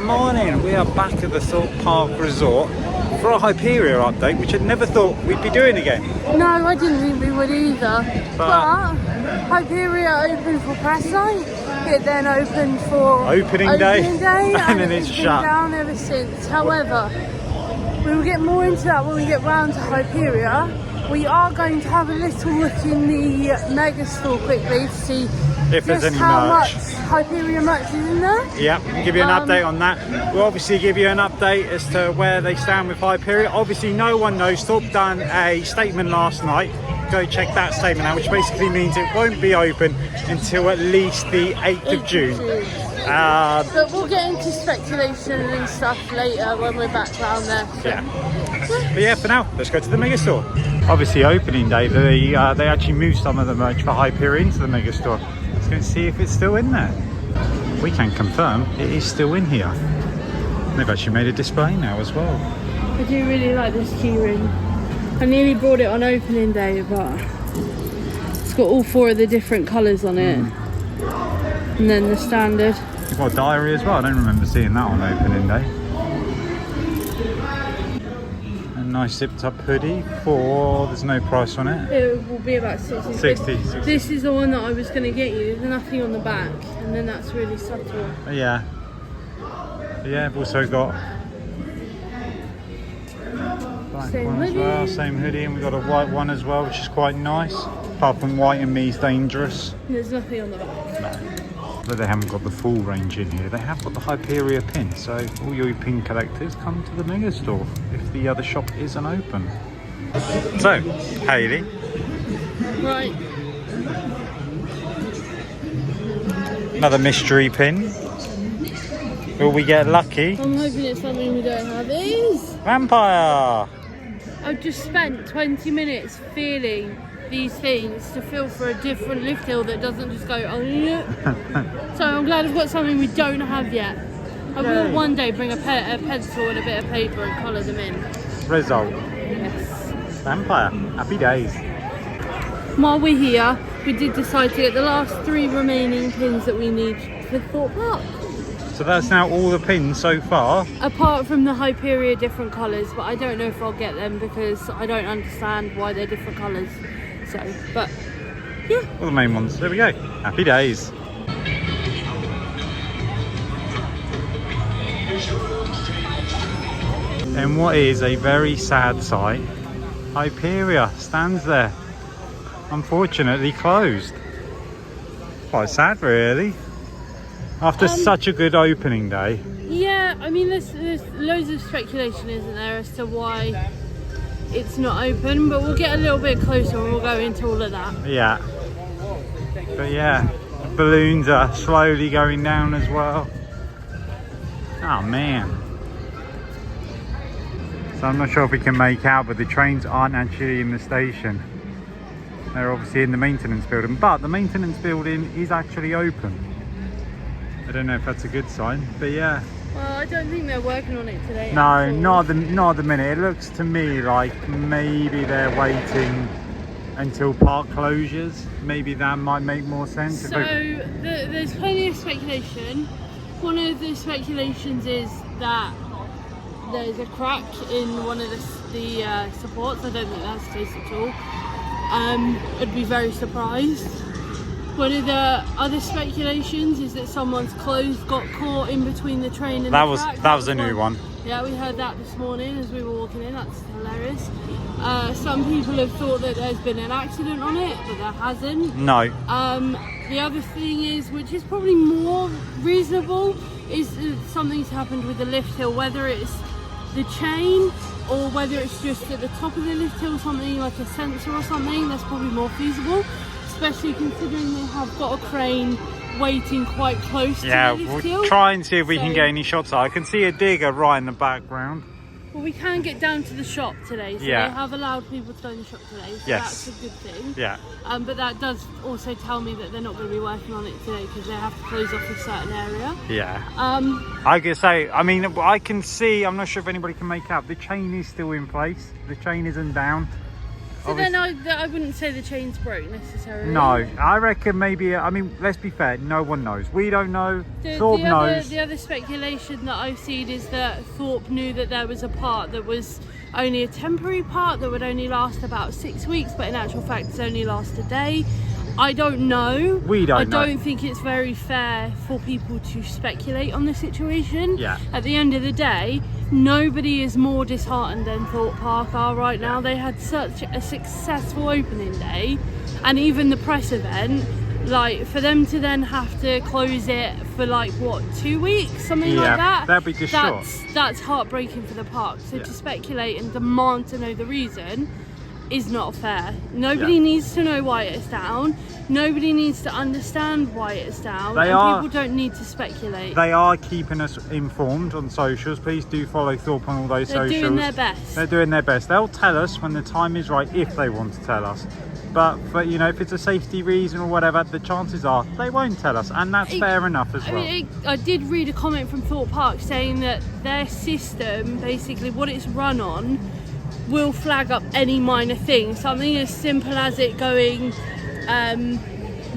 Morning, we are back at the Thorpe Park Resort for a Hyperia update, which I never thought we'd be doing again. No, I didn't think we would either. But Hyperia opened for press night, it then opened for opening day and then it's been shut down ever since. However, we will get more into that when we get round to Hyperia. We are going to have a little look in the mega store quickly to see if there's any how merch. much Hyperia merch is in there. Yeah, we'll give you an update on that. We'll obviously give you an update as to where they stand with Hyperia. Obviously, no one knows. Thorpe done a statement last night. Go check that statement out, which basically means it won't be open until at least the 8th of June. But we'll get into speculation and stuff later when we're back round there. So. Yeah. But yeah, for now, let's go to the mega store. Obviously, opening day, they actually moved some of the merch for Hyperia into the mega store. Let's go and see if it's still in there. We can confirm it is still in here. They've actually made a display now as well. I do really like this key ring. I nearly brought it on opening day, but it's got all 4 of the different colours on it. And then the standard. You've got a diary as well. I don't remember seeing that on opening day. A nice zipped up hoodie for, there's no price on it. It will be about 60. 60. This is the one that I was going to get you. There's nothing on the back, and then that's really subtle. Yeah. Yeah, I've also got Same hoodie. as well, same hoodie, and we've got a white one as well, which is quite nice. Apart from white and me is dangerous. There's nothing on the back. No. But they haven't got the full range in here. They have got the Hyperia pin, so all your pin collectors come to the mega store if the other shop isn't open. So, Hayley. Right. Another mystery pin. Will we get lucky? I'm hoping it's something we don't have. It is! Vampire! I've just spent 20 minutes feeling these things to feel for a different lift hill that doesn't just go so I'm glad I've got something we don't have yet. I will one day bring a pencil and a bit of paper and colour them in. Result. Yes. Vampire. Happy days. While we're here, we did decide to get the last 3 remaining pins that we need for Thorpe Park. So that's now all the pins so far. Apart from the Hyperia different colours, but I don't know if I'll get them because I don't understand why they're different colours. So, but yeah. All the main ones. There we go. Happy days. And what is a very sad sight, Hyperia stands there, unfortunately closed. Quite sad really, after such a good opening day. Yeah, I mean there's loads of speculation, isn't there, as to why it's not open, but we'll get a little bit closer and we'll go into all of that. Yeah. But yeah, balloons are slowly going down as well. Oh man. So I'm not sure if we can make out, but the trains aren't actually in the station. They're obviously in the maintenance building, but the maintenance building is actually open. I don't know if that's a good sign, but yeah. Well, I don't think they're working on it today. No, not at the minute. It looks to me like maybe they're waiting until park closures. Maybe that might make more sense. So there's plenty of speculation. One of the speculations is that there's a crack in one of the supports. I don't think that's the case at all. I'd be very surprised. One of the other speculations is that someone's clothes got caught in between the train and the track. That was a new one. Yeah, we heard that this morning as we were walking in. That's hilarious. Some people have thought that there's been an accident on it, but there hasn't. No. The other thing is, which is probably more reasonable, is that something's happened with the lift hill, whether it's the chain or whether it's just at the top of the lift hill, something like a sensor or something. That's probably more feasible, especially considering they have got a crane waiting quite close to the lift hill. We'll try and see if we can get any shots. I can see a digger right in the background. Well, we can get down to the shop today, so they have allowed people to go in the shop today, so that's a good thing. Yeah. But that does also tell me that they're not going to be working on it today because they have to close off a certain area. Yeah. I could say, I mean, I can see, I'm not sure if anybody can make out, the chain is still in place. The chain isn't down. So then I wouldn't say the chain's broke necessarily. No, I reckon maybe, I mean, let's be fair, no one knows. We don't know, Thorpe knows. The other speculation that I've seen is that Thorpe knew that there was a part that was only a temporary part that would only last about 6 weeks, but in actual fact it's only last a day. I don't know. We don't know. I don't think it's very fair for people to speculate on the situation. Yeah. At the end of the day, nobody is more disheartened than Thorpe Park are right now. They had such a successful opening day, and even the press event, like for them to then have to close it for like what, 2 weeks, something like that. That'd be just short. That's heartbreaking for the park. So to speculate and demand to know the reason is not fair. Nobody needs to know why it's down. Nobody needs to understand why it's down. People don't need to speculate. They are keeping us informed on socials. Please do follow Thorpe on all those socials. They're doing their best. They're doing their best. They'll tell us when the time is right, if they want to tell us. But you know, if it's a safety reason or whatever, the chances are they won't tell us, and that's fair enough as well. I did read a comment from Thorpe Park saying that their system, basically what it's run on, will flag up any minor thing. Something as simple as it going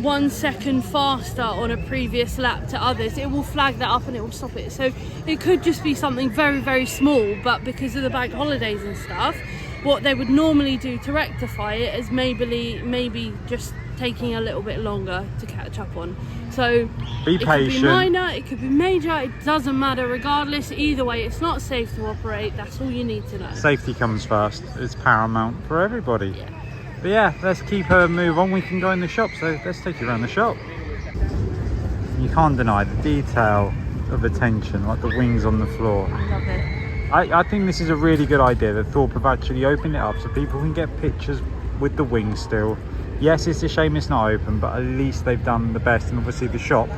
1 second faster on a previous lap to others, it will flag that up and it will stop it. So it could just be something very, very small, but because of the bank holidays and stuff, what they would normally do to rectify it is maybe just taking a little bit longer to catch up on. So be patient. It could be minor, it could be major, it doesn't matter. Regardless, either way, it's not safe to operate. That's all you need to know. Safety comes first. It's paramount for everybody. Yeah. But yeah, let's keep her move on. We can go in the shop, so let's take you around the shop. You can't deny the detail of attention, like the wings on the floor. I love it. I think this is a really good idea that Thorpe have actually opened it up so people can get pictures with the wings still. Yes, it's a shame it's not open, but at least they've done the best, and obviously the shop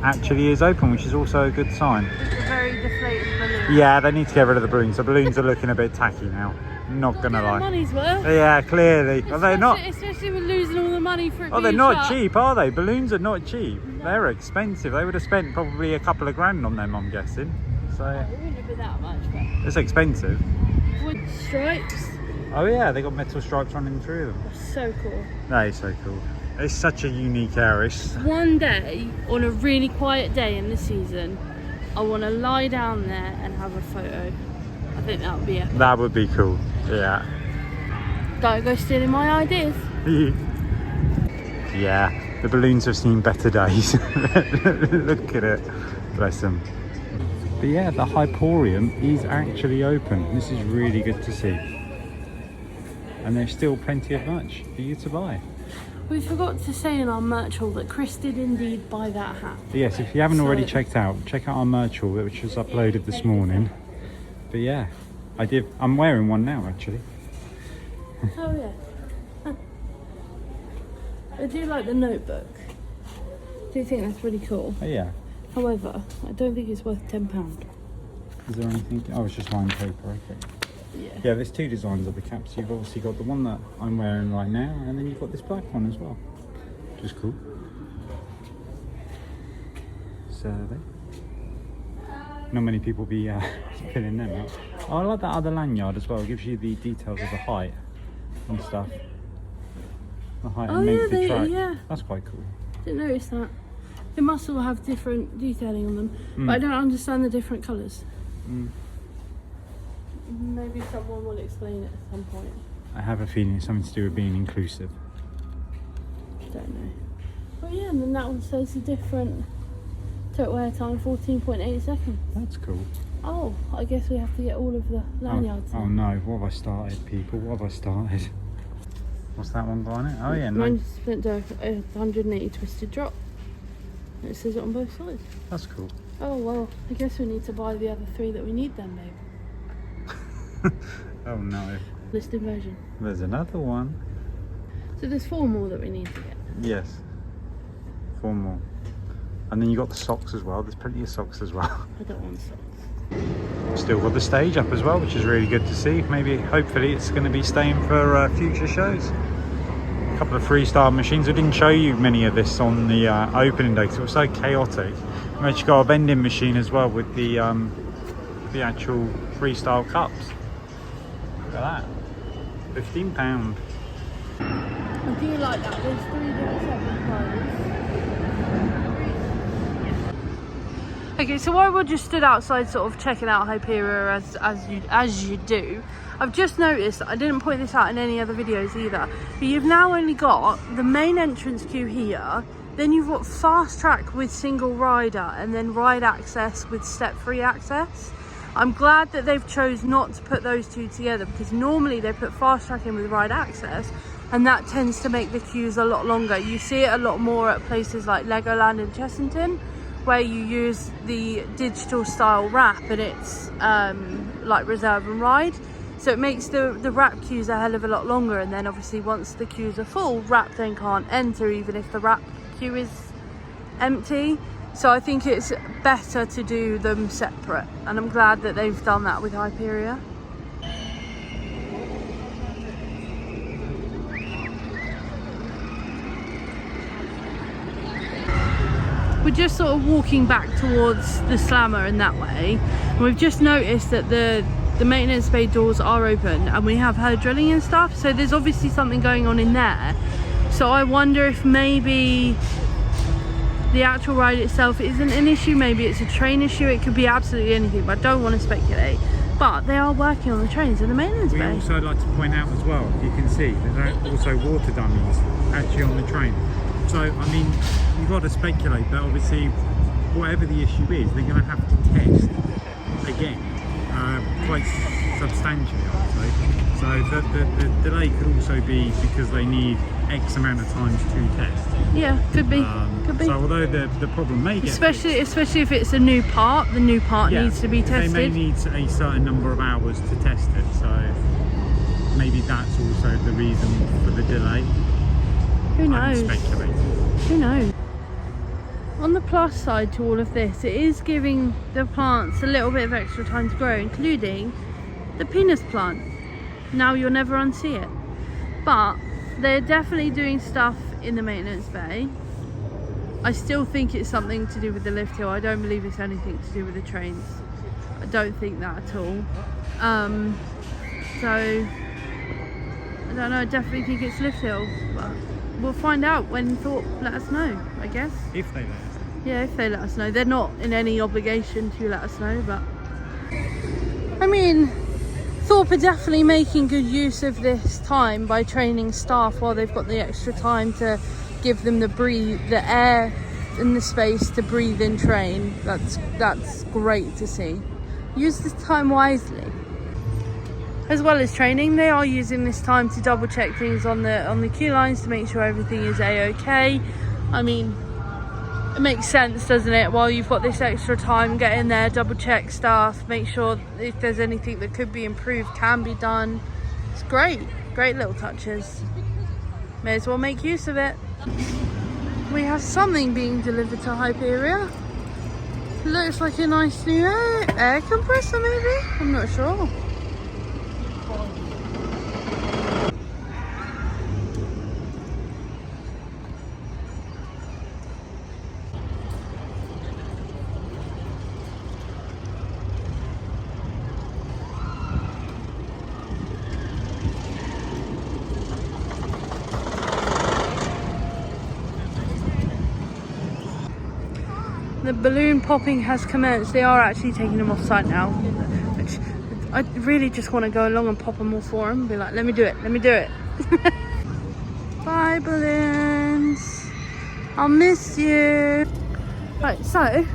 actually is open, which is also a good sign. It's a very deflated balloon. Yeah, they need to get rid of the balloons. The balloons are looking a bit tacky now. Not gonna lie. Money's worth. Yeah, clearly. Are they not? Especially with losing all the money for it. Oh, they're not cheap, are they? Balloons are not cheap. No. They're expensive. They would have spent probably a couple of grand on them, I'm guessing. So it wouldn't have been that much, but it's expensive. Wood stripes. Oh yeah, they got metal stripes running through them. That's so cool. That is so cool. It's such a unique area. One day, on a really quiet day in the season, I want to lie down there and have a photo. I think that would be epic. That would be cool. Yeah. Don't go stealing my ideas. Yeah, the balloons have seen better days. Look at it. Bless them. But yeah, the Hyperium is actually open. This is really good to see. And there's still plenty of merch for you to buy. We forgot to say in our merch haul that Chris did indeed buy that hat. Yes, if you haven't already check out our merch haul, which was uploaded this morning. But yeah, I did. I'm wearing one now, actually. Oh yeah. I do like the notebook. Do you think that's really cool? Oh, yeah. However, I don't think it's worth £10. Is there anything? Oh, it's just lined paper. Okay. Yeah, there's two designs of the caps. You've obviously got the one that I'm wearing right now, and then you've got this black one as well, which is cool. So not many people be filling them out. Oh, I like that other lanyard as well. It gives you the details of the height and stuff. The height and length of the track. Yeah. That's quite cool. Didn't notice that. They must all have different detailing on them, but I don't understand the different colours. Maybe someone will explain it at some point. I have a feeling it's something to do with being inclusive. Don't know. But yeah, and then that one says the different total wear time, 14.8 seconds. That's cool. Oh, I guess we have to get all of the lanyards. Oh no, what have I started, people? What have I started? What's that one got on it? Oh yeah, Mine's spent 180 twisted drop. It says it on both sides. That's cool. Oh well, I guess we need to buy the other 3 that we need then, babe. Oh no. Listed version. There's another one. So there's 4 more that we need to get. Yes. 4 more. And then you got the socks as well. There's plenty of socks as well. I don't want socks. Still got the stage up as well, which is really good to see. Maybe, hopefully, it's going to be staying for future shows. A couple of freestyle machines. I didn't show you many of this on the opening day because it was so chaotic. We actually got a vending machine as well with the actual freestyle cups. Look at that. £15. do like that. There's 3 different separate colours. Okay, so while we're just stood outside sort of checking out Hyperia as you do, I've just noticed, I didn't point this out in any other videos either, but you've now only got the main entrance queue here, then you've got fast track with single rider, and then ride access with step-free access. I'm glad that they've chose not to put those two together, because normally they put fast track in with ride access, and that tends to make the queues a lot longer. You see it a lot more at places like Legoland and Chessington, where you use the digital style wrap, and it's like reserve and ride. So it makes the wrap queues a hell of a lot longer, and then obviously once the queues are full, wrap then can't enter even if the wrap queue is empty. So I think it's better to do them separate, and I'm glad that they've done that with Hyperia. We're just sort of walking back towards the slammer in that way, and we've just noticed that the maintenance bay doors are open, and we have heard drilling and stuff, so there's obviously something going on in there. So I wonder if maybe the actual ride itself isn't an issue, maybe it's a train issue, it could be absolutely anything, but I don't want to speculate. But they are working on the trains in the maintenance bay. We also like to point out as well, you can see there's also water dummies actually on the train. So I mean, you've got to speculate that obviously whatever the issue is, they're going to have to test again quite substantially, I would say. So the delay could also be because they need X amount of times to test. Yeah, could be. Could be. So although the problem may get especially if it's a new part, the new part needs to be tested. They may need a certain number of hours to test it, so maybe that's also the reason for the delay. Who knows? I'm speculating. Who knows? On the plus side to all of this, it is giving the plants a little bit of extra time to grow, including the penis plant. Now you'll never unsee it. But they're definitely doing stuff in the maintenance bay. I still think it's something to do with the lift hill. I don't believe it's anything to do with the trains. I don't think that at all. So I don't know, I definitely think it's lift hill, but we'll find out when Thorpe let us know, I guess. If they let us know. Yeah, if they let us know. They're not in any obligation to let us know, but I mean, Thorpe are definitely making good use of this time by training staff while they've got the extra time to give them the air and the space to breathe and train. That's great to see. Use this time wisely. As well as training, they are using this time to double check things on the queue lines to make sure everything is a-okay. I mean, it makes sense, doesn't it? While you've got this extra time, get in there, double check stuff, make sure if there's anything that could be improved can be done. It's great little touches. May as well make use of it. We have something being delivered to Hyperia. Looks like a nice new air compressor maybe? I'm not sure. The balloon popping has commenced. They are actually taking them off site now, which I really just want to go along and pop them all for them. Be like, let me do it, let me do it. Bye balloons, I'll miss you. Right, so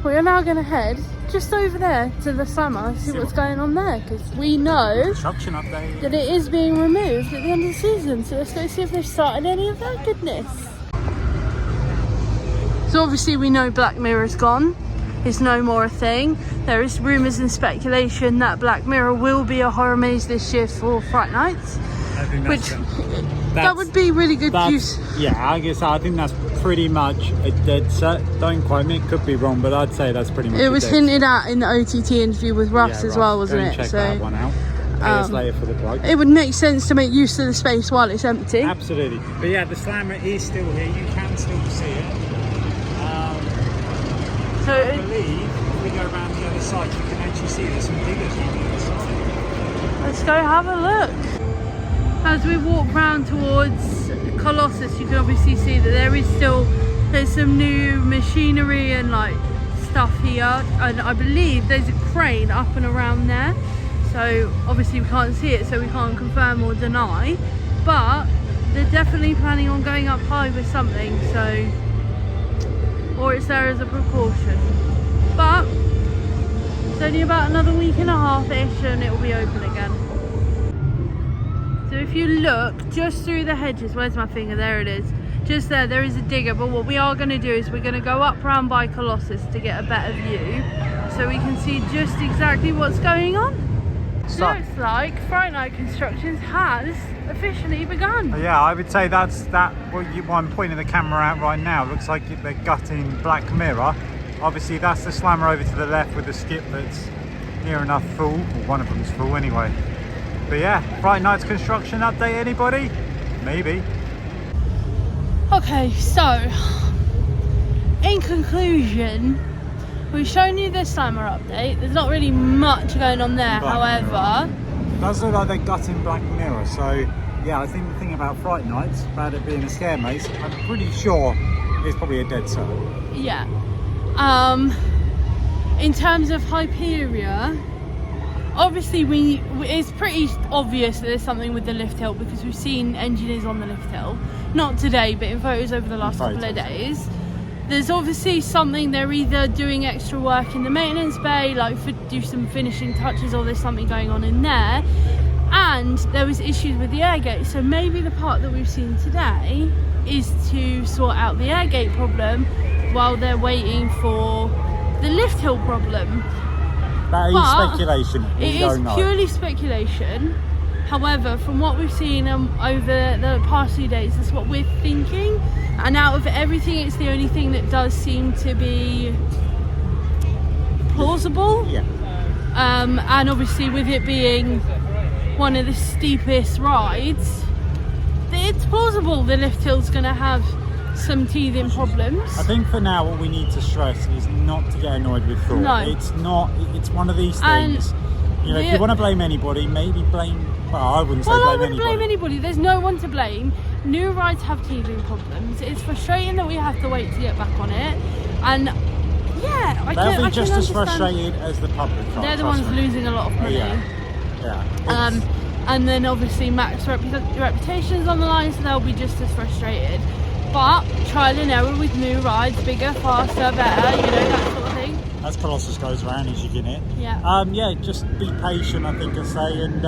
we are now going to head just over there to the summer, see what's going on there, because we know Construction update. that it is being removed at the end of the season. So let's go see if they've started any of that goodness. So obviously we know Black Mirror's gone. It's no more a thing. There is rumours and speculation that Black Mirror will be a horror maze this year for Fright Nights. That would be really good use. Yeah, I guess I think that's pretty much a dead set. Don't quote me, could be wrong, but I'd say that's pretty much it was hinted at in the OTT interview with Russ as well, wasn't it? Check that one out. Pay us later for the plug. It would make sense to make use of the space while it's empty. Absolutely. But yeah, the slammer is still here. You can still see it. So I believe if we go around the other side, you can actually see there's some diggers on the other side. Let's go have a look. As we walk round towards Colossus, you can obviously see that there's some new machinery and like stuff here, and I believe there's a crane up and around there. So obviously we can't see it, so we can't confirm or deny, but they're definitely planning on going up high with something, so, or it's there as a precaution. But it's only about another week and a half-ish and it will be open again. So if you look just through the hedges, where's my finger? There it is. Just there is a digger, but what we are going to do is we're going to go up round by Colossus to get a better view so we can see just exactly what's going on. So looks like Fright Night constructions has officially begun. Yeah, I would say that's what I'm pointing the camera at right now. Looks like they're gutting Black Mirror. Obviously that's the slammer over to the left with the skip that's near enough full, or one of them's full anyway. But yeah, Fright Nights construction update, anybody? Maybe. Okay, so in conclusion, we've shown you the slammer update. There's not really much going on there, however. It does look like they're gutting Black Mirror, so yeah, I think the thing about Fright Nights, about it being a scare maze, I'm pretty sure it's probably a dead zone. Yeah. In terms of Hyperia, obviously it's pretty obvious that there's something with the lift hill because we've seen engineers on the lift hill. Not today, but in photos over the last couple of days. There's obviously something, they're either doing extra work in the maintenance bay, like do some finishing touches, or there's something going on in there. And there was issues with the air gate, so maybe the part that we've seen today is to sort out the air gate problem while they're waiting for the lift hill problem. That is speculation. It is purely speculation. However, from what we've seen over the past few days, that's what we're thinking. And out of everything, it's the only thing that does seem to be plausible. Yeah. And obviously, with it being one of the steepest rides, it's plausible the lift hill's going to have some teething problems. I think for now, what we need to stress is not to get annoyed with Thorpe. No. It's not. It's one of these things. You know, if you want to blame anybody, maybe blame. Well, I wouldn't say blame anybody. I wouldn't blame anybody. There's no one to blame. New rides have teething problems. It's frustrating that we have to wait to get back on it. And yeah, they'll be just as frustrated as the public are. They're the ones losing a lot of money. Yeah. And then obviously Mac's reputation's on the line, so they'll be just as frustrated. But trial and error with new rides, bigger, faster, better, that sort of thing. As Colossus goes around, as you get it. Yeah. Yeah, just be patient, I think I say, and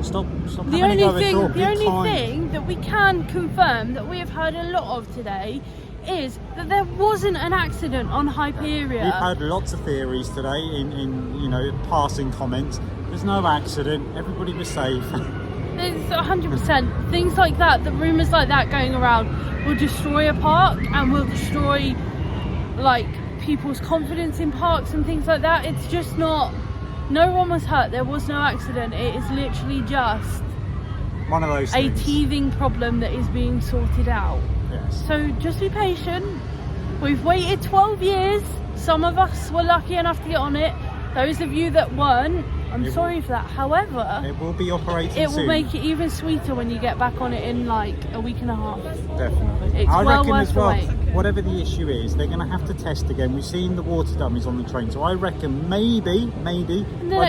stop the only thing that we can confirm that we have heard a lot of today is that there wasn't an accident on Hyperia. We've heard lots of theories today in passing comments. There's no accident, everybody was safe. There's 100% things like that, the rumours like that going around will destroy a park and will destroy like people's confidence in parks and things like that. It's just not, no one was hurt, there was no accident, it is literally just one of those things. A teething problem that is being sorted out. Yes. So just be patient. We've waited 12 years, some of us were lucky enough to get on it, those of you that weren't, I'm sorry for that. However, it will be operating soon. It will make it even sweeter when you get back on it in like a week and a half. Definitely. It's well worth the wait. Whatever the issue is, they're going to have to test again. We've seen the water dummies on the train, so I reckon maybe by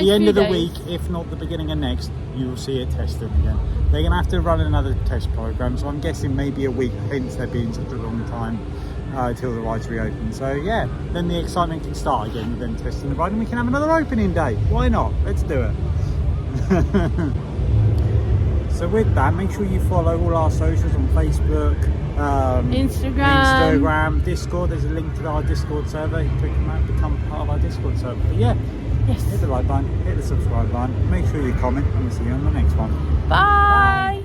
the end of the week, if not the beginning of next, you will see it tested again. They're going to have to run another test program, so I'm guessing maybe a week, hence there being such a long time till the rides reopen. So yeah, then the excitement can start again with them testing the ride, and we can have another opening day. Why not? Let's do it. So with that, make sure you follow all our socials on Facebook, Instagram, Discord. There's a link to our Discord server. You click on that, become part of our Discord server. But yeah, hit the like button, hit the subscribe button, make sure you comment, and we'll see you on the next one. Bye.